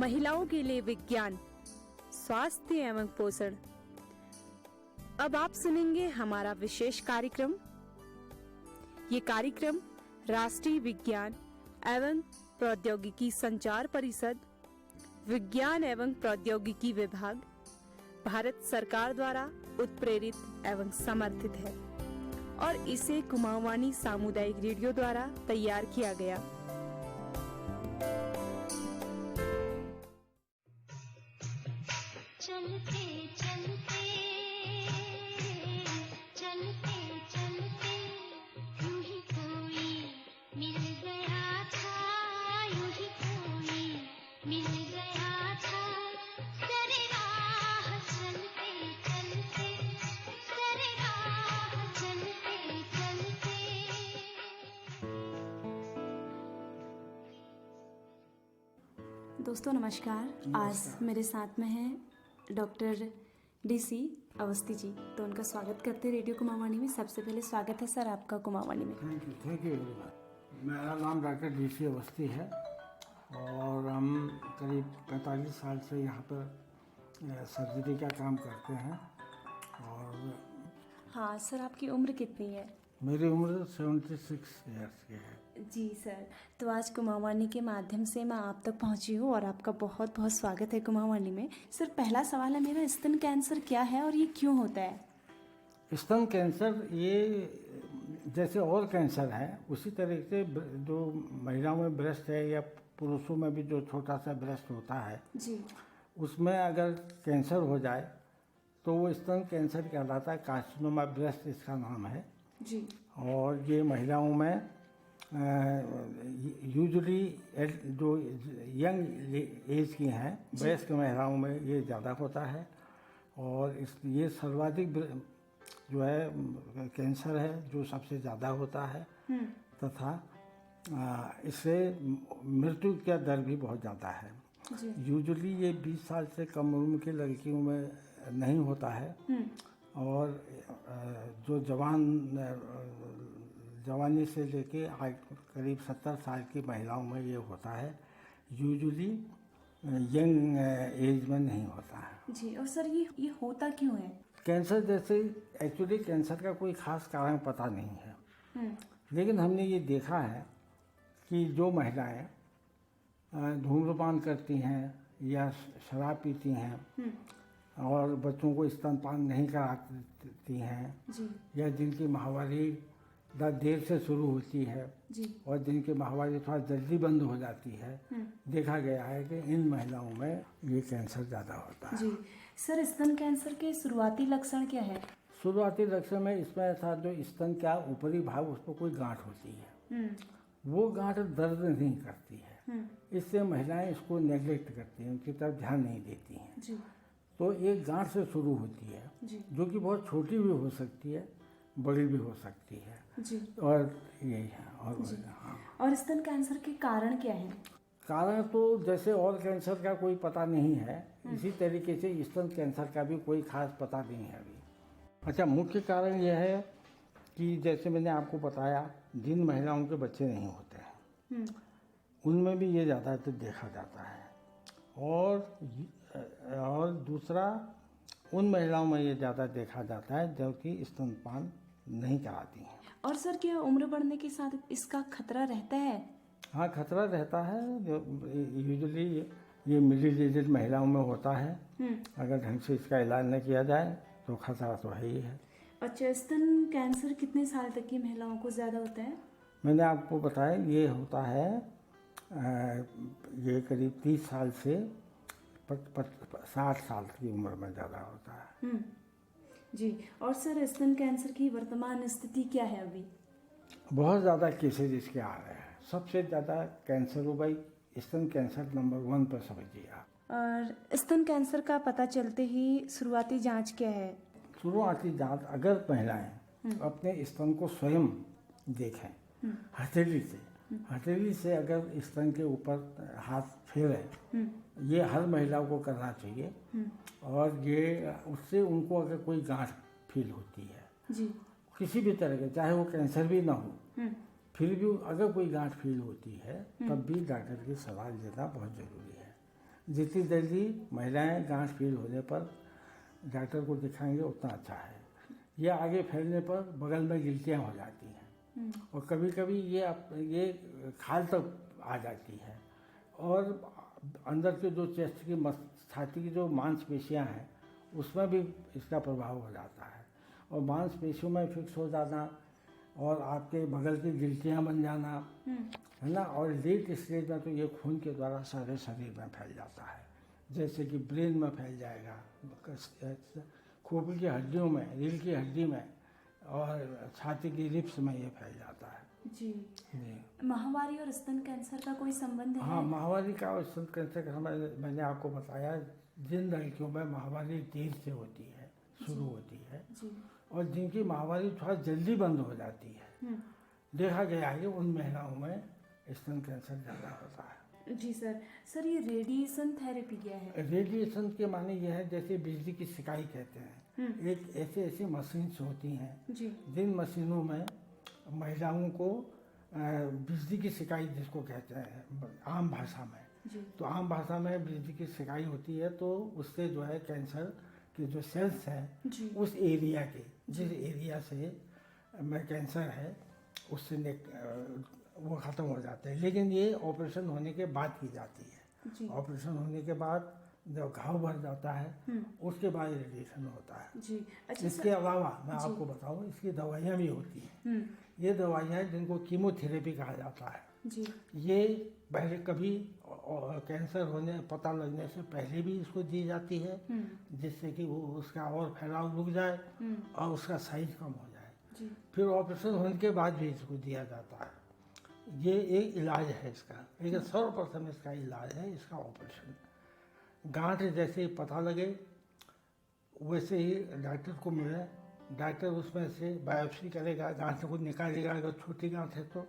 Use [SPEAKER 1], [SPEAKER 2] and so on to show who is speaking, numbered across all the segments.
[SPEAKER 1] महिलाओं के लिए विज्ञान, स्वास्थ्य एवं पोषण। अब आप सुनेंगे हमारा विशेष कार्यक्रम। ये कार्यक्रम राष्ट्रीय विज्ञान एवं प्रौद्योगिकी संचार परिषद, विज्ञान एवं प्रौद्योगिकी विभाग, भारत सरकार द्वारा उत्प्रेरित एवं समर्थित है और इसे कुमाऊँवानी सामुदायिक रेडियो द्वारा तैयार किया गया।
[SPEAKER 2] चलते चलते चलते चलते यूं ही कोई मिल गया था, यूं ही कोई मिल गया था। सरे राह चलते चलते, सरे राह चलते चलते।
[SPEAKER 3] दोस्तों नमस्कार। आज मेरे साथ में हैं डॉक्टर DC अवस्थी जी, तो उनका स्वागत करते हैं रेडियो कुमाऊँवानी में। सबसे पहले स्वागत है सर आपका कुमाऊँवानी में।
[SPEAKER 4] Thank you very much. मेरा नाम डॉक्टर DC अवस्थी है और हम करीब 45 साल से यहाँ पर सर्जरी का काम करते हैं। और
[SPEAKER 3] हाँ सर, आपकी उम्र कितनी है?
[SPEAKER 4] मेरी उम्र 76 ईयर्स की है।
[SPEAKER 3] जी सर, तो आज कुमाऊँवानी के माध्यम से मैं आप तक पहुँची हूँ और आपका बहुत बहुत स्वागत है कुमाऊँवानी में। सर पहला सवाल है मेरा, स्तन कैंसर क्या है और ये क्यों होता है?
[SPEAKER 4] स्तन कैंसर ये जैसे और कैंसर है उसी तरीके से जो महिलाओं में ब्रेस्ट है या पुरुषों में भी जो छोटा सा ब्रेस्ट होता है
[SPEAKER 3] जी,
[SPEAKER 4] उसमें अगर कैंसर हो जाए तो वो स्तन कैंसर कहलाता है। कार्सिनोमा ब्रेस्ट इसका नाम है
[SPEAKER 3] जी।
[SPEAKER 4] और ये महिलाओं में यूजुअली जो यंग एज की हैं वयस्क महिलाओं में ये ज़्यादा होता है। और ये सर्वाधिक जो है कैंसर है जो सबसे ज़्यादा होता है तथा इससे मृत्यु का दर भी बहुत ज़्यादा है। यूजुअली ये 20 साल से कम उम्र की लड़कियों में नहीं होता है और जो जवानी से लेके करीब 70 साल की महिलाओं में ये होता है। यूजुअली यंग एज में नहीं होता है।
[SPEAKER 3] जी, और सर ये होता क्यों है?
[SPEAKER 4] कैंसर जैसे एक्चुअली कैंसर का कोई खास कारण पता नहीं है, लेकिन हमने ये देखा है कि जो महिलाएं धूम्रपान करती हैं या शराब पीती हैं और बच्चों को स्तनपान नहीं कराती हैं
[SPEAKER 3] जी,
[SPEAKER 4] या जिनकी माहवारी देर से शुरू होती है
[SPEAKER 3] जी,
[SPEAKER 4] और जिनकी माहवारी थोड़ा जल्दी बंद हो जाती है, देखा गया है कि इन महिलाओं में ये कैंसर ज़्यादा होता है।
[SPEAKER 3] जी। सर स्तन कैंसर के शुरुआती लक्षण क्या है?
[SPEAKER 4] शुरुआती लक्षण में इसमें ऐसा जो स्तन का ऊपरी भाग उस पर कोई गांठ होती है, वो गांठ दर्द नहीं करती है, इससे महिलाएं इसको नेग्लेक्ट करती हैं, उनकी तरफ ध्यान नहीं देती हैं।
[SPEAKER 3] जी,
[SPEAKER 4] तो एक गांठ से शुरू होती है
[SPEAKER 3] जी,
[SPEAKER 4] जो कि बहुत छोटी भी हो सकती है, बड़ी भी हो सकती है।
[SPEAKER 3] जी,
[SPEAKER 4] और यही है। और
[SPEAKER 3] जी।
[SPEAKER 4] हाँ,
[SPEAKER 3] और स्तन कैंसर के कारण क्या है?
[SPEAKER 4] कारण तो जैसे और कैंसर का कोई पता नहीं है, इसी तरीके से स्तन कैंसर का भी कोई खास पता नहीं है अभी। अच्छा, मुख्य कारण यह है कि जैसे मैंने आपको बताया जिन महिलाओं के बच्चे नहीं होते हैं उनमें भी ये ज़्यादातर देखा जाता है। और दूसरा उन महिलाओं में ये ज़्यादा देखा जाता है जो कि स्तनपान नहीं कराती हैं।
[SPEAKER 3] और सर क्या उम्र बढ़ने के साथ इसका खतरा रहता है?
[SPEAKER 4] हाँ, खतरा रहता है। जो यूजुअली ये मिडिल एजेड महिलाओं में होता है, अगर ढंग से इसका इलाज न किया जाए तो खतरा तो है ही है।
[SPEAKER 3] अच्छा, स्तन कैंसर कितने साल तक की महिलाओं को ज़्यादा होता है?
[SPEAKER 4] मैंने आपको बताया ये होता है ये करीब 30 साल से 60 साल की उम्र में ज़्यादा होता है।
[SPEAKER 3] जी। और सर स्तन कैंसर की वर्तमान स्थिति क्या है अभी?
[SPEAKER 4] बहुत ज़्यादा केसेज इसके आ रहे हैं। सबसे ज़्यादा कैंसर हो भाई स्तन कैंसर नंबर 1 पर समझिए आप।
[SPEAKER 3] और स्तन कैंसर का पता चलते ही शुरुआती जांच क्या है?
[SPEAKER 4] शुरुआती जांच अगर महिलाएं अपने स्तन को स्वयं देखें हथेली से अगर स्तन के ऊपर हाथ फेरे, ये हर महिला को करना चाहिए। और ये उससे उनको अगर कोई गांठ फील होती है
[SPEAKER 3] जी,
[SPEAKER 4] किसी भी तरह के, चाहे वो कैंसर भी ना हो, फिर भी अगर कोई गांठ फील होती है तब भी डॉक्टर की सलाह लेना बहुत ज़रूरी है। जितनी जल्दी महिलाएं गांठ फील होने पर डॉक्टर को दिखाएंगे उतना अच्छा है। ये आगे फैलने पर बगल में गिल्टियाँ हो जाती हैं और कभी कभी ये खाल तक आ जाती है और अंदर के जो चेस्ट की छाती की जो मांसपेशियां हैं उसमें भी इसका प्रभाव हो जाता है और मांसपेशियों में फिक्स हो जाना और आपके बगल की गिल्टियाँ बन जाना है ना। और लेट स्टेज में तो ये खून के द्वारा सारे शरीर में फैल जाता है, जैसे कि ब्रेन में फैल जाएगा, खोपड़ी की हड्डियों में, रीढ़ की हड्डी में और छाती की रिब्स में ये फैल जाता है।
[SPEAKER 3] जी।
[SPEAKER 4] जी
[SPEAKER 3] माहवारी और स्तन कैंसर का कोई संबंध है?
[SPEAKER 4] हाँ, माहवारी का और स्तन कैंसर का मैंने आपको बताया, जिन लड़कियों में माहवारी देर से होती है, शुरू होती है
[SPEAKER 3] जी।
[SPEAKER 4] और जिनकी माहवारी थोड़ा जल्दी बंद हो जाती है, देखा गया है कि उन महिलाओं में स्तन कैंसर ज़्यादा होता है।
[SPEAKER 3] जी सर, ये रेडिएशन थेरेपी क्या है?
[SPEAKER 4] रेडिएशन के माने यह है जैसे बिजली की सिकाई कहते हैं, एक ऐसी मशीन्स होती हैं
[SPEAKER 3] जी।
[SPEAKER 4] जिन मशीनों में महिलाओं को बिजली की सिकाई जिसको कहते हैं आम भाषा में,
[SPEAKER 3] जी।
[SPEAKER 4] तो आम भाषा में बिजली की सिकाई होती है तो उससे जो है कैंसर के जो सेल्स हैं
[SPEAKER 3] जी।
[SPEAKER 4] उस एरिया के, जिस एरिया से में कैंसर है उससे वो ख़त्म हो जाते हैं। लेकिन ये ऑपरेशन होने के बाद की जाती है।
[SPEAKER 3] जी।
[SPEAKER 4] ऑपरेशन होने के बाद जब घाव भर जाता है उसके बाद रेडिएशन होता है।
[SPEAKER 3] जी। अच्छा
[SPEAKER 4] इसके अलावा मैं आपको बताऊं, इसकी दवाइयाँ भी होती हैं। ये दवाइयाँ जिनको कीमोथेरेपी कहा जाता है,
[SPEAKER 3] जी।
[SPEAKER 4] ये पहले कभी कैंसर होने पता लगने से पहले भी इसको दी जाती है जिससे कि वो उसका और फैलाव रुक जाए और उसका साइज कम हो जाए।
[SPEAKER 3] जी।
[SPEAKER 4] फिर ऑपरेशन होने के बाद भी इसको दिया जाता है। ये एक इलाज है इसका, लेकिन 100% इसका इलाज है इसका ऑपरेशन। गांठ जैसे ही पता लगे वैसे ही डॉक्टर को मिले, डॉक्टर उसमें से बायोप्सी करेगा, गांठ को निकालेगा। अगर छोटी गांठ है तो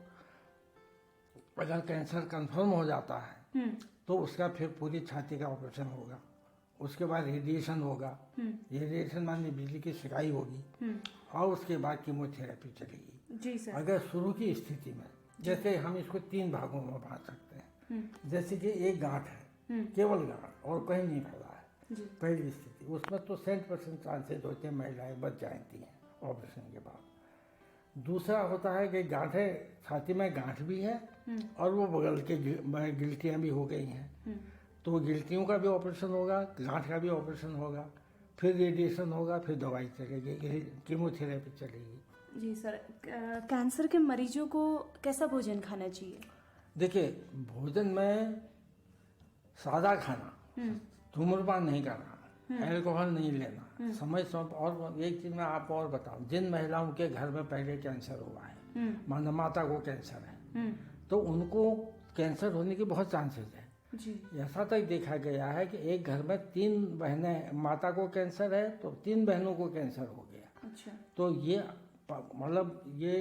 [SPEAKER 4] अगर कैंसर कंफर्म हो जाता है तो उसका फिर पूरी छाती का ऑपरेशन होगा। उसके बाद रेडिएशन होगा, रेडिएशन माने बिजली की सिकाई होगी और उसके बाद कीमोथेरेपी चलेगी।
[SPEAKER 3] जी सर।
[SPEAKER 4] अगर शुरू की स्थिति में, जैसे हम इसको 3 भागों में बांट सकते हैं, जैसे कि एक गांठ है, केवल गांठ और कहीं नहीं फैला है,
[SPEAKER 3] जी।
[SPEAKER 4] पहली स्थिति, उसमें तो 100% चांसेस होते हैं महिलाएं बच जाती हैं ऑपरेशन के बाद। दूसरा होता है कि गांठ है, छाती में गांठ भी है और वो बगल के गिल्टियाँ भी हो गई हैं, तो गिल्टियों का भी ऑपरेशन होगा, गांठ का भी ऑपरेशन होगा, फिर रेडिएशन होगा, फिर दवाई चलेगी, कीमोथेरेपी चलेगी।
[SPEAKER 3] जी सर, कैंसर के मरीजों को कैसा भोजन खाना चाहिए?
[SPEAKER 4] देखिए, भोजन में सादा खाना, धूम्रपान नहीं करना, अल्कोहल नहीं लेना, समय समय। और एक चीज मैं आपको और बताऊं, जिन महिलाओं के घर में पहले कैंसर हुआ है, मानो माता को कैंसर है, तो उनको कैंसर होने के बहुत चांसेस है।
[SPEAKER 3] जी।
[SPEAKER 4] ऐसा तक देखा गया है कि एक घर में 3 बहनें, माता को कैंसर है तो 3 बहनों को कैंसर हो गया।
[SPEAKER 3] अच्छा।
[SPEAKER 4] तो ये मतलब ये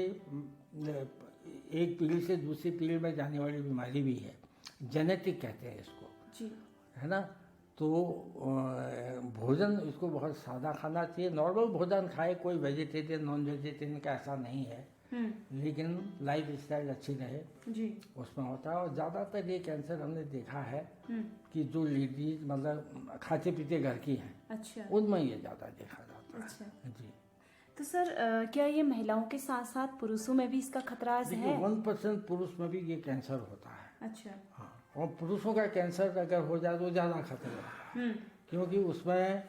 [SPEAKER 4] एक पीढ़ी से दूसरी पीढ़ी में जाने वाली बीमारी भी है, जेनेटिक कहते हैं इसको,
[SPEAKER 3] जी।
[SPEAKER 4] है ना। तो भोजन इसको बहुत सादा खाना चाहिए, नॉर्मल भोजन खाए, कोई वेजिटेरियन नॉन वेजिटेरियन का ऐसा नहीं है, लेकिन लाइफ स्टाइल अच्छी रहे
[SPEAKER 3] जी।
[SPEAKER 4] उसमें होता है। और ज़्यादातर ये कैंसर हमने देखा है कि जो लेडीज मतलब खाते पीते घर की हैं,
[SPEAKER 3] अच्छा।
[SPEAKER 4] उनमें ये ज़्यादा देखा जाता है।
[SPEAKER 3] अच्छा।
[SPEAKER 4] जी।
[SPEAKER 3] तो सर, क्या ये महिलाओं के साथ साथ पुरुषों में भी इसका खतरा है?
[SPEAKER 4] देखिए, 1% पुरुष में भी ये कैंसर होता है।
[SPEAKER 3] अच्छा।
[SPEAKER 4] हाँ, और पुरुषों का कैंसर अगर हो जाए तो ज़्यादा खतरा है, क्योंकि उसमें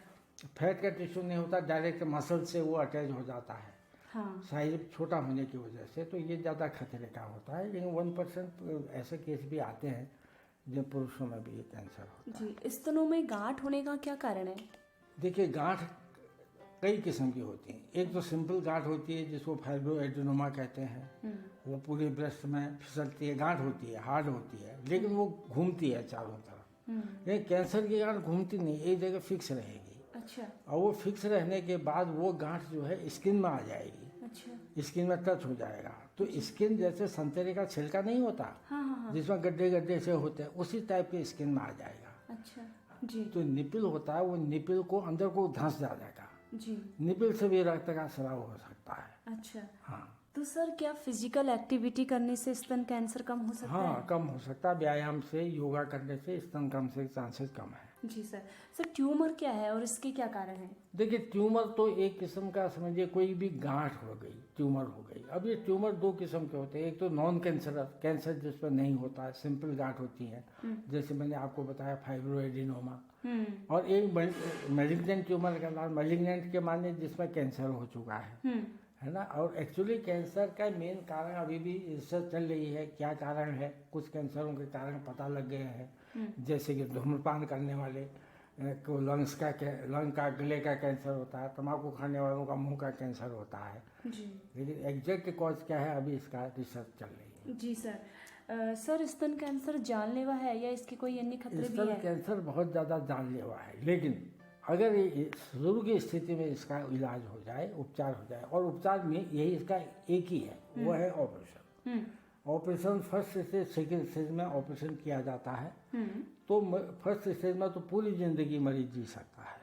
[SPEAKER 4] फैट का टिश्यू नहीं होता, डायरेक्ट मसल से वो अटैच हो जाता है।
[SPEAKER 3] हाँ।
[SPEAKER 4] साइज छोटा होने की वजह से, तो ये ज़्यादा खतरे का होता है। लेकिन 1% ऐसे केस भी आते हैं जिन पुरुषों में भी ये कैंसर होता है।
[SPEAKER 3] जी। स्तनों में गांठ होने का क्या कारण है?
[SPEAKER 4] देखिए, गांठ कई किस्म की होती हैं। एक तो सिंपल गांठ होती है जिसको फाइब्रोएडेनोमा कहते हैं, वो पूरे ब्रेस्ट में फिसलती है, गांठ होती है, हार्ड होती है, लेकिन वो घूमती है चारों तरफ। लेकिन कैंसर की गांठ घूमती नहीं, एक जगह फिक्स रहेगी।
[SPEAKER 3] अच्छा।
[SPEAKER 4] और वो फिक्स रहने के बाद वो गांठ जो है स्किन में आ जाएगी।
[SPEAKER 3] अच्छा।
[SPEAKER 4] स्किन में टच हो जाएगा, तो स्किन जैसे संतरे का छिलका नहीं होता,
[SPEAKER 3] हाँ।
[SPEAKER 4] जिसमें गड्ढे गड्ढे से होते हैं, उसी टाइप के स्किन में आ जाएगा।
[SPEAKER 3] अच्छा। जी।
[SPEAKER 4] तो निपिल होता है, वो निपिल को अंदर को धंस जाएगा।
[SPEAKER 3] जी।
[SPEAKER 4] निपिल से भी रक्त का स्राव हो सकता है।
[SPEAKER 3] अच्छा।
[SPEAKER 4] हाँ,
[SPEAKER 3] तो सर क्या फिजिकल एक्टिविटी करने से स्तन कैंसर कम हो सकता है?
[SPEAKER 4] हाँ, कम हो सकता है। व्यायाम से, योगा करने से स्तन कैंसर के चांसेस कम है।
[SPEAKER 3] जी सर। सर ट्यूमर क्या है और इसके क्या कारण हैं?
[SPEAKER 4] देखिए, ट्यूमर तो एक किस्म का, समझिए कोई भी गांठ हो गई, ट्यूमर हो गई। अब ये ट्यूमर दो किस्म के होते हैं। एक तो नॉन कैंसरस, कैंसर जिसमें नहीं होता है, सिंपल गांठ होती है, जैसे मैंने आपको बताया फाइब्रोएडिनोमा। और एक मैलिग्नेंट ट्यूमर का नाम, मैलिग्नेंट के माने जिसमें कैंसर हो चुका है ना। और एक्चुअली कैंसर का मेन कारण अभी भी रिसर्च चल रही है, क्या कारण है। कुछ कैंसरों के कारण पता लग गए हैं, जैसे कि धूम्रपान करने वाले को लंग का, गले का कैंसर होता है, तंबाकू खाने वालों का मुंह का कैंसर होता है
[SPEAKER 3] जी।
[SPEAKER 4] लेकिन एग्जैक्ट कॉज क्या है अभी इसका रिसर्च चल रही है।
[SPEAKER 3] जी सर। सर स्तन कैंसर जानलेवा है या इसके कोई अन्य खतरे भी
[SPEAKER 4] स्तन
[SPEAKER 3] है?
[SPEAKER 4] कैंसर बहुत ज़्यादा जानलेवा है, लेकिन अगर ये शुरू की स्थिति में इसका इलाज हो जाए, उपचार हो जाए, और उपचार में यही इसका एक ही है, वो है ऑपरेशन। ऑपरेशन फर्स्ट से सेकेंड स्टेज में ऑपरेशन किया जाता है, तो फर्स्ट स्टेज में तो पूरी जिंदगी मरीज जी सकता है।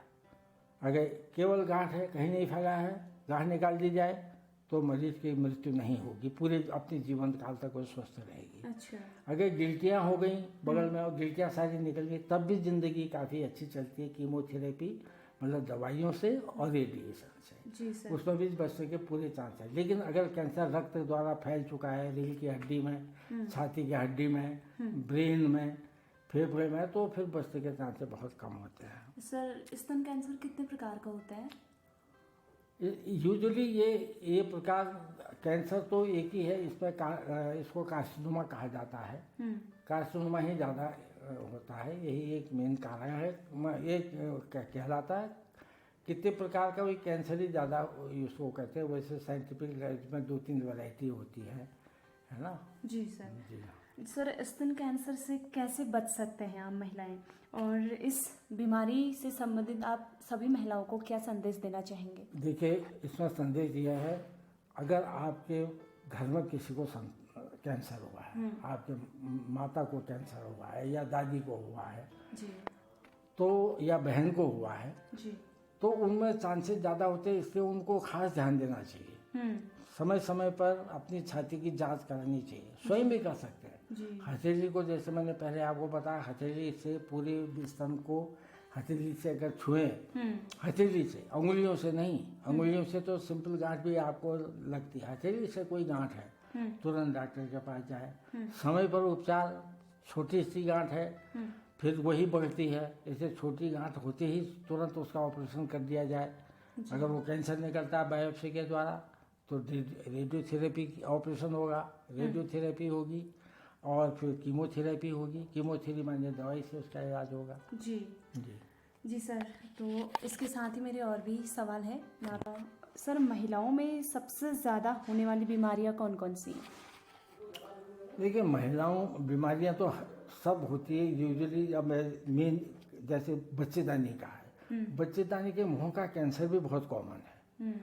[SPEAKER 4] अगर केवल गांठ है, कहीं नहीं फैला है, गांठ निकाल दी जाए तो मरीज की मृत्यु नहीं होगी, पूरे अपने जीवन काल तक वो स्वस्थ रहेगी।
[SPEAKER 3] अच्छा।
[SPEAKER 4] अगर गिल्टियाँ हो गई बगल में और गिल्टियाँ सारी निकल गई, तब भी जिंदगी काफ़ी अच्छी चलती है, कीमोथेरेपी मतलब दवाइयों से और रेडिएशन से।
[SPEAKER 3] जी सर।
[SPEAKER 4] उसमें भी बचने के पूरे चांस है। लेकिन अगर कैंसर रक्त द्वारा फैल चुका है, रीढ़ की हड्डी में, छाती की हड्डी में, ब्रेन में, फेफड़े में, तो फिर बचने के चांसेस बहुत कम होते हैं।
[SPEAKER 3] सर स्तन कैंसर कितने प्रकार का होता है?
[SPEAKER 4] यूजुअली ये प्रकार कैंसर तो एक ही है, इसमें इसको कार्सिनोमा कहा जाता है। कार्सिनोमा ही ज़्यादा होता है, यही एक मेन कारण है। ये कहलाता है कितने प्रकार का, वही कैंसर ही ज़्यादा इसको कहते हैं। वैसे साइंटिफिक लाइफ में 2-3 वैरायटी होती है ना।
[SPEAKER 3] जी सर।
[SPEAKER 4] जी।
[SPEAKER 3] सर स्तन कैंसर से कैसे बच सकते हैं आम महिलाएं, और इस बीमारी से संबंधित आप सभी महिलाओं को क्या संदेश देना चाहेंगे?
[SPEAKER 4] देखिए, इसमें संदेश दिया है, अगर आपके घर में किसी को कैंसर हुआ है, आपके माता को कैंसर हुआ है या दादी को हुआ है,
[SPEAKER 3] जी।
[SPEAKER 4] तो या बहन को हुआ है,
[SPEAKER 3] जी।
[SPEAKER 4] तो उनमें चांसेस ज़्यादा होते हैं, इसलिए उनको खास ध्यान देना चाहिए। समय समय पर अपनी छाती की जांच करानी चाहिए। स्वयं भी कर सकते हैं।
[SPEAKER 3] जी।
[SPEAKER 4] हथेली को, जैसे मैंने पहले आपको बताया, हथेली से पूरे स्तन को हथेली से अगर छुएं, हथेली से, अंगुलियों से नहीं, अंगुलियों से तो सिंपल गांठ भी आपको लगती है, हथेली से कोई गांठ है तुरंत डॉक्टर के पास जाए। समय पर उपचार, छोटी सी गांठ है फिर वही बढ़ती है, ऐसे छोटी गांठ होते ही तुरंत उसका ऑपरेशन कर दिया जाए। अगर वो कैंसर निकलता है बायोप्सी के द्वारा, तो रेडियोथेरेपी ऑपरेशन होगा, रेडियोथेरेपी होगी और फिर कीमोथेरेपी होगी। कीमोथेरेपी माने दवाई से उसका इलाज होगा।
[SPEAKER 3] जी।
[SPEAKER 4] जी।
[SPEAKER 3] जी सर, तो इसके साथ ही मेरे और भी सवाल है। सर महिलाओं में सबसे ज़्यादा होने वाली बीमारियां कौन कौन सी हैं?
[SPEAKER 4] देखिए, महिलाओं बीमारियां तो सब होती है यूजुअली। अब मेन जैसे बच्चेदानी का है, बच्चेदानी के मुंह का कैंसर भी बहुत कॉमन है।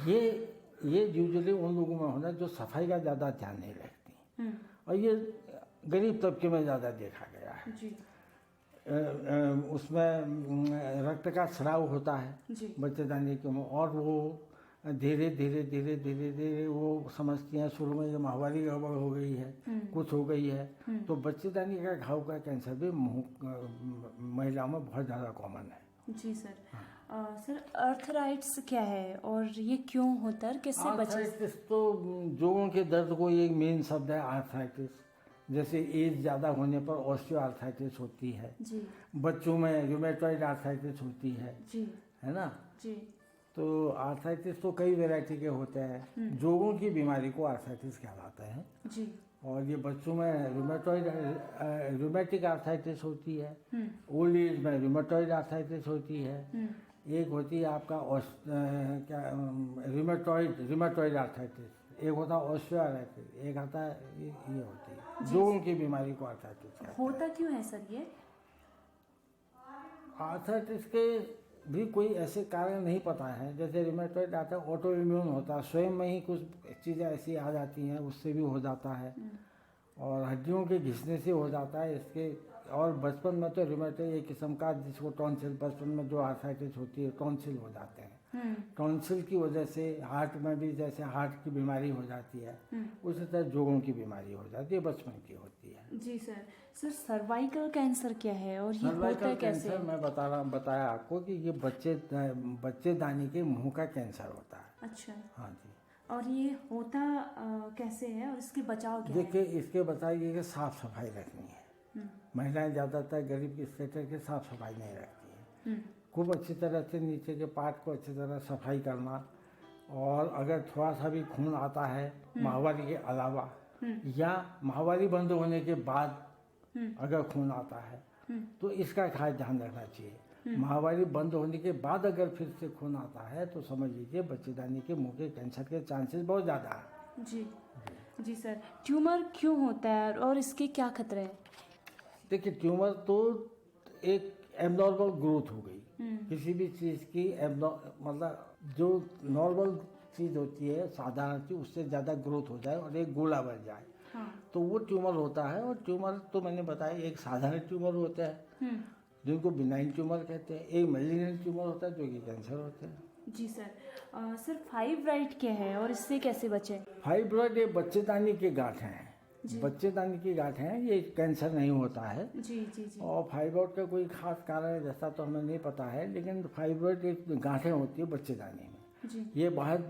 [SPEAKER 4] ये यूजुअली उन लोगों में होना जो सफाई का ज़्यादा ध्यान नहीं रखती, और ये गरीब तबके में ज़्यादा देखा गया है।
[SPEAKER 3] जी।
[SPEAKER 4] उसमें रक्त का स्राव होता है
[SPEAKER 3] जी।
[SPEAKER 4] बच्चेदानी के मुंह, और वो धीरे धीरे धीरे धीरे धीरे वो समझती हैं शुरू में ये माहवारी गड़बड़ हो गई है, कुछ हो गई है। तो बच्चेदानी का घाव का कैंसर भी महिलाओं में बहुत ज़्यादा कॉमन है।
[SPEAKER 3] जी सर। सर अर्थराइट्स क्या है और ये क्यों होता है, कैसे बचे?
[SPEAKER 4] आर्थराइटिस तो जोड़ों के दर्द को एक मेन शब्द है आर्थराइटिस। जैसे एज ज़्यादा होने पर ऑस्टियो आर्थराइटिस होती है,
[SPEAKER 3] जी।
[SPEAKER 4] बच्चों में रूमेटॉइड आर्थराइटिस होती है,
[SPEAKER 3] जी।
[SPEAKER 4] है ना।
[SPEAKER 3] जी।
[SPEAKER 4] तो आर्थराइटिस तो कई वैरायटी के होते हैं। जोड़ों की बीमारी को आर्थराइटिस कहलाता है।
[SPEAKER 3] जी।
[SPEAKER 4] और ये बच्चों में रूमेटिक आर्थराइटिस होती है, ओल्ड एज में रूमेटॉइड आर्थराइटिस होती है, एक होती है आपका रूमेटॉइड आर्थराइटिस, एक होता है ऑस्टियोआर्थराइटिस, एक आता है ये होती है जोड़ों की बीमारी को आर्थराइटिस कहते हैं।
[SPEAKER 3] होता क्यों है सर ये?
[SPEAKER 4] आर्थराइटिस के भी कोई ऐसे कारण नहीं पता है। जैसे रूमेटॉइड आता है, ऑटो इम्यून होता है, स्वयं में ही कुछ चीज़ें ऐसी आ जाती हैं, उससे भी हो जाता है, और हड्डियों के घिसने से हो जाता है इसके। और बचपन में तो रूमेटॉइड एक किस्म का, जिसको टॉन्सिल, बचपन में जो आर्थराइटिस होती है टॉन्सिल हो जाते हैं, टॉन्सिल की वजह से हार्ट में भी जैसे हार्ट की बीमारी हो जाती है, उसी तरह जोड़ों की बीमारी हो जाती है, बचपन की होती है।
[SPEAKER 3] जी सर। सर सर्वाइकल कैंसर क्या है और ये होता
[SPEAKER 4] सर्वाइकल
[SPEAKER 3] है कैसे?
[SPEAKER 4] कैंसर मैं बताया आपको कि ये बच्चेदानी के मुंह का कैंसर होता है।
[SPEAKER 3] अच्छा।
[SPEAKER 4] हाँ जी।
[SPEAKER 3] और ये होता कैसे है और इसके बचाव क्या है?
[SPEAKER 4] देखिए, इसके बताइए कि साफ सफाई रखनी है। महिलाएं ज़्यादातर गरीब की स्टेटस के साफ सफाई नहीं रखती हैं। खूब अच्छी तरह से नीचे के पार्ट को अच्छी तरह सफाई करना, और अगर थोड़ा सा भी खून आता है माहवारी के अलावा या माहवारी बंद होने के बाद अगर खून आता है तो इसका खास ध्यान रखना चाहिए। माहवारी बंद होने के बाद अगर फिर से खून आता है तो समझ लीजिए बच्चेदानी के मुंह के कैंसर के चांसेस बहुत ज़्यादा है।
[SPEAKER 3] जी जी सर। ट्यूमर क्यों होता है और इसके क्या खतरे हैं?
[SPEAKER 4] देखिए, ट्यूमर तो एक एबनॉर्मल ग्रोथ हो गई किसी भी चीज़ की। मतलब जो नॉर्मल चीज़ होती है, साधारण चीज़, उससे ज़्यादा ग्रोथ हो जाए और एक गोला बन जाए, तो वो ट्यूमर होता है। और ट्यूमर तो मैंने बताया, एक साधारण ट्यूमर होता है जिनको बिनाइन ट्यूमर कहते हैं, एक मैलिग्नेंट ट्यूमर होता है जो कि कैंसर होते हैं।
[SPEAKER 3] जी सर। सर फाइब्राइड क्या है और इससे कैसे बचें?
[SPEAKER 4] फाइब्रॉइड ये बच्चेदानी के गांठें हैं। बच्चेदानी की गांठें हैं, ये कैंसर नहीं होता है।
[SPEAKER 3] जी जी जी।
[SPEAKER 4] और फाइब्रॉइड का कोई खास कारण है जैसा तो हमें नहीं पता है, लेकिन फाइब्रॉइड एक गांठें होती है बच्चेदानी में।
[SPEAKER 3] जी।
[SPEAKER 4] ये बाहर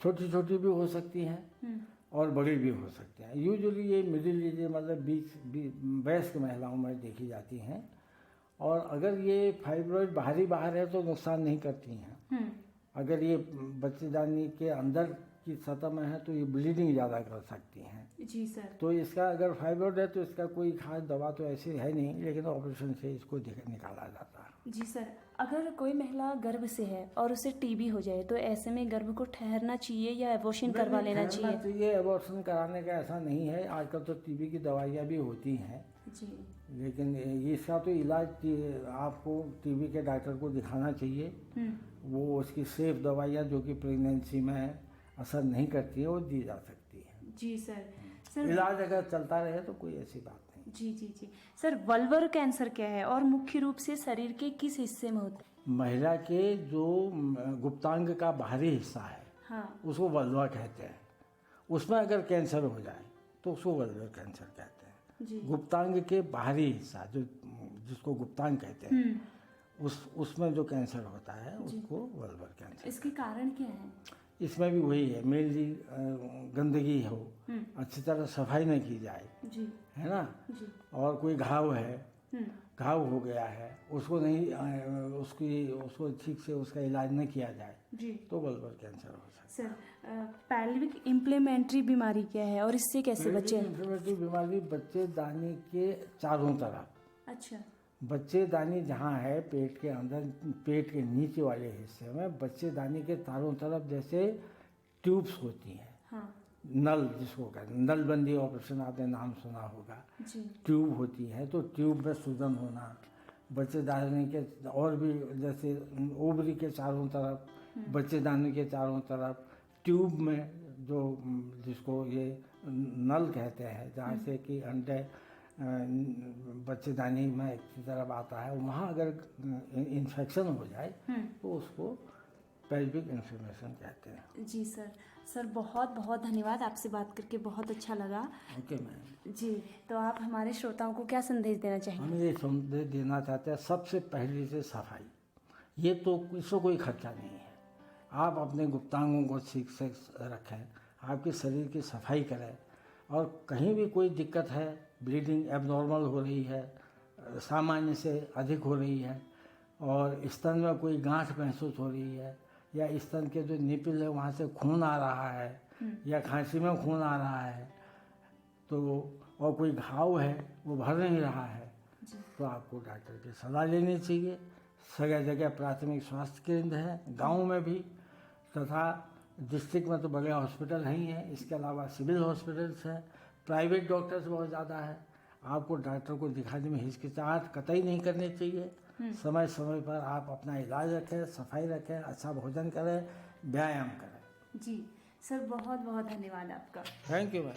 [SPEAKER 4] छोटी छोटी भी हो सकती हैं और बड़ी भी हो सकती हैं। यूजुअली ये मिडिल एज मतलब 20 वयस्क महिलाओं में देखी जाती हैं। और अगर ये फाइब्रॉइड बाहर है तो नुकसान नहीं करती हैं। अगर ये बच्चेदानी के अंदर की सतह में है तो ये ब्लीडिंग ज़्यादा कर सकती हैं।
[SPEAKER 3] जी सर।
[SPEAKER 4] तो इसका अगर फाइब्रॉइड है तो इसका कोई खास दवा तो ऐसी है नहीं, लेकिन ऑपरेशन से इसको निकाला जाता है।
[SPEAKER 3] जी सर। अगर कोई महिला गर्भ से है और उसे टीबी हो जाए तो ऐसे में गर्भ को ठहरना चाहिए या एबॉर्शन करवा लेना चाहिए?
[SPEAKER 4] ये एबॉर्शन कराने का ऐसा नहीं है। आजकल तो टीबी की दवाइयाँ भी होती हैं,
[SPEAKER 3] जी।
[SPEAKER 4] लेकिन इसका तो इलाज आपको टीबी के डॉक्टर को दिखाना चाहिए। वो उसकी सेफ दवाइयाँ जो कि प्रेगनेंसी में असर नहीं करती है वो दी जा सकती है।
[SPEAKER 3] जी सर। सर
[SPEAKER 4] इलाज अगर चलता रहे तो कोई ऐसी बात नहीं।
[SPEAKER 3] जी जी जी। सर वल्वर कैंसर क्या है और मुख्य रूप से शरीर के किस हिस्से में होता है?
[SPEAKER 4] महिला के जो गुप्तांग का बाहरी हिस्सा है,
[SPEAKER 3] हाँ।
[SPEAKER 4] उसको वल्वा कहते हैं। उसमें अगर कैंसर हो जाए तो उसको वल्वर कैंसर कहते हैं।
[SPEAKER 3] जी।
[SPEAKER 4] गुप्तांग के बाहरी हिस्सा जिसको गुप्तांग कहते हैं, उसमें जो कैंसर होता है उसको वल्वर कैंसर।
[SPEAKER 3] इसके कारण क्या है?
[SPEAKER 4] इसमें भी वही है, मेनली गंदगी हो, अच्छी तरह सफाई नहीं की जाए,
[SPEAKER 3] जी।
[SPEAKER 4] है ना।
[SPEAKER 3] जी।
[SPEAKER 4] और कोई घाव है, घाव हो गया है, उसको ठीक से उसका इलाज न किया जाए
[SPEAKER 3] जी।
[SPEAKER 4] तो वल्वर कैंसर हो सकता है।
[SPEAKER 3] सर पैल्विक इम्प्लीमेंट्री बीमारी क्या है और इससे कैसे बचें?
[SPEAKER 4] इन्फ्लेमेटरी बीमारी बच्चेदानी के चारों तरफ।
[SPEAKER 3] अच्छा।
[SPEAKER 4] बच्चेदानी जहाँ है पेट के अंदर, पेट के नीचे वाले हिस्से में बच्चेदानी के चारों तरफ जैसे ट्यूब्स होती हैं।
[SPEAKER 3] हाँ।
[SPEAKER 4] नल जिसको कहते हैं, नलबंदी ऑपरेशन आपने नाम सुना होगा।
[SPEAKER 3] जी।
[SPEAKER 4] ट्यूब होती है तो ट्यूब में सूजन होना, बच्चेदानी के और भी जैसे ओवरी के चारों तरफ, बच्चेदानी के चारों तरफ ट्यूब में जो जिसको ये नल कहते हैं, जहाँ से कि अंडे बच्चेदानी में की तरफ आता है, वहाँ अगर इन्फेक्शन हो जाए तो उसको पेल्विक इन्फ्लेमेशन कहते हैं।
[SPEAKER 3] जी सर। सर बहुत बहुत धन्यवाद, आपसे बात करके बहुत अच्छा लगा।
[SPEAKER 4] Okay ma'am.
[SPEAKER 3] जी। तो आप हमारे श्रोताओं को क्या संदेश देना चाहेंगे?
[SPEAKER 4] हम ये संदेश देना चाहते हैं, सबसे पहले से सफाई। ये तो इसको कोई खर्चा नहीं है। आप अपने गुप्तांगों को ठीक से रखें, आपके शरीर की सफाई करें, और कहीं भी कोई दिक्कत है, ब्लीडिंग एबनॉर्मल हो रही है, सामान्य से अधिक हो रही है, और स्तन में कोई गांठ महसूस हो रही है, या स्तन के जो निपिल है वहाँ से खून आ रहा है, या खांसी में खून आ रहा है, तो और कोई घाव है वो भर नहीं रहा है, तो आपको डॉक्टर की सलाह लेनी चाहिए। जगह जगह प्राथमिक स्वास्थ्य केंद्र है, गाँव में भी, तथा डिस्ट्रिक्ट में तो बड़े हॉस्पिटल ही हैं। इसके अलावा सिविल हॉस्पिटल्स हैं, प्राइवेट डॉक्टर्स बहुत ज़्यादा है। आपको डॉक्टर को दिखाने में हिचकिचाहट कतई नहीं करनी चाहिए। समय समय पर आप अपना इलाज रखें, सफाई रखें, अच्छा भोजन करें, व्यायाम करें।
[SPEAKER 3] जी सर, बहुत बहुत धन्यवाद आपका।
[SPEAKER 4] Thank you ma'am.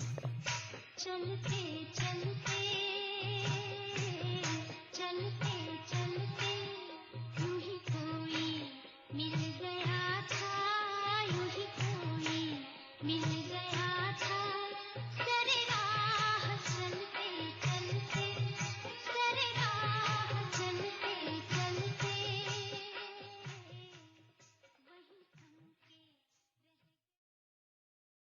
[SPEAKER 2] चलते चलते